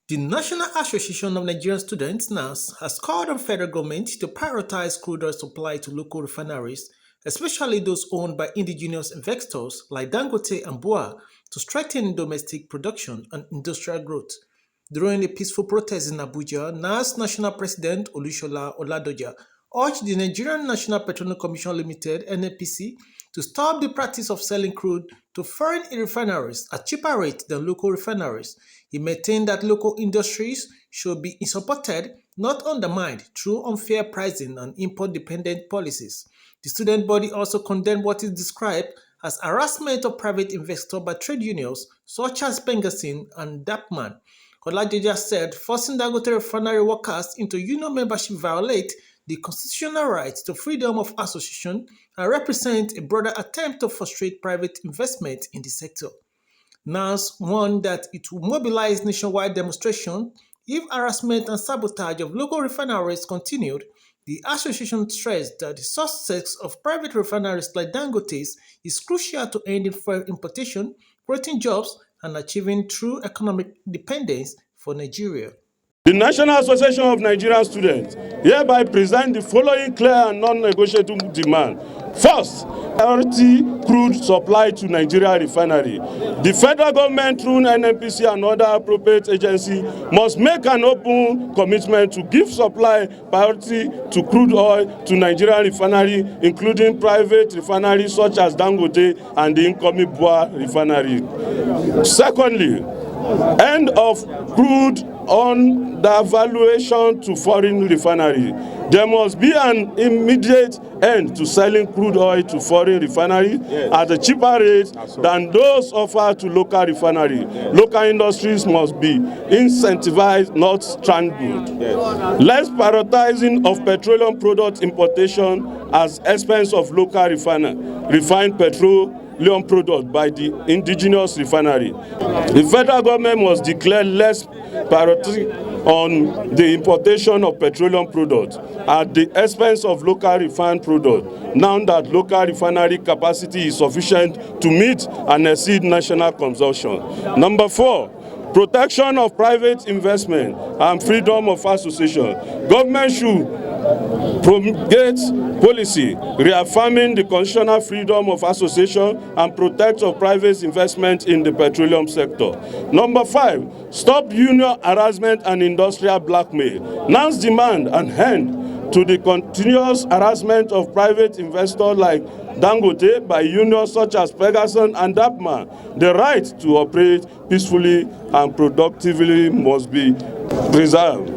The National Association of Nigerian Students (NANS) has called on federal government to prioritize crude oil supply to local refineries, especially those owned by indigenous investors like Dangote and Bua, to strengthen domestic production and industrial growth. During a peaceful protest in Abuja, NANS National President Olusola Oladoja urged the Nigerian National Petroleum Commission Limited (NNPC) to stop the practice of selling crude to foreign refineries at cheaper rates than local refineries. He maintained that local industries should be supported, not undermined, through unfair pricing and import-dependent policies. The student body also condemned what is described as harassment of private investors by trade unions such as Pengasin and Dapman. Oladeja said forcing Dangote refinery workers into union membership violate the constitutional right to freedom of association and represent a broader attempt to frustrate private investment in the sector. NANS warned that it will mobilize nationwide demonstrations if harassment and sabotage of local refineries continued. The association stressed that the success of private refineries like Dangote's is crucial to ending fuel importation, creating jobs, and achieving true economic independence for Nigeria. The National Association of Nigerian Students hereby present the following clear and non-negotiable demand. First, priority crude supply to Nigeria refinery. The federal government through NNPC and other appropriate agencies must make an open commitment to give supply priority to crude oil to Nigeria refinery, including private refineries such as Dangote and the incoming Bua refinery. Secondly, end of crude on the valuation to foreign refinery. There must be an immediate end to selling crude oil to foreign refinery at a cheaper rate than those offered to local refinery. Local industries must be incentivized, not strangled. Less prioritizing of petroleum product importation as expense of local refined petroleum product by the indigenous refinery. The federal government must declare less priority on the importation of petroleum products at the expense of local refined products, now that local refinery capacity is sufficient to meet and exceed national consumption. Number 4, protection of private investment and freedom of association. Government should promulgate policy reaffirming the constitutional freedom of association and protect of private investment in the petroleum sector. Number 5, stop union harassment and industrial blackmail. NANS demand an end to the continuous harassment of private investors like Dangote by unions such as Pegasus and Dapman. The right to operate peacefully and productively must be preserved.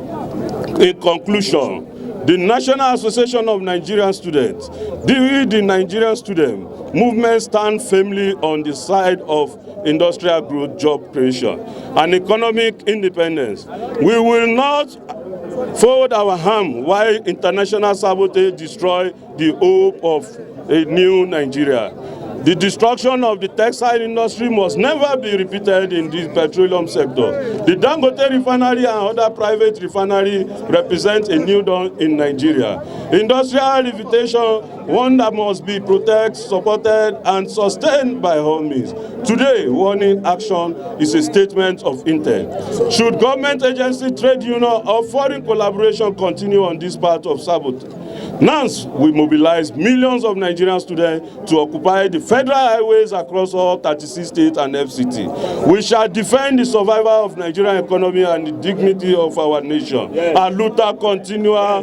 In conclusion, the National Association of Nigerian Students, the Nigerian student movement, stand firmly on the side of industrial growth, job creation, and economic independence. We will not fold our arms while international sabotage destroy the hope of a new Nigeria. The destruction of the textile industry must never be repeated in the petroleum sector. The Dangote refinery and other private refineries represent a new dawn in Nigeria. Industrial reputation, one that must be protected, supported, and sustained by all means. Today, warning action is a statement of intent. Should government agency, trade union, or foreign collaboration continue on this path of sabotage, NANS will mobilize millions of Nigerian students to occupy the federal highways across all 36 states and FCT. We shall defend the survival of Nigerian economy and the dignity of our nation. Aluta continua.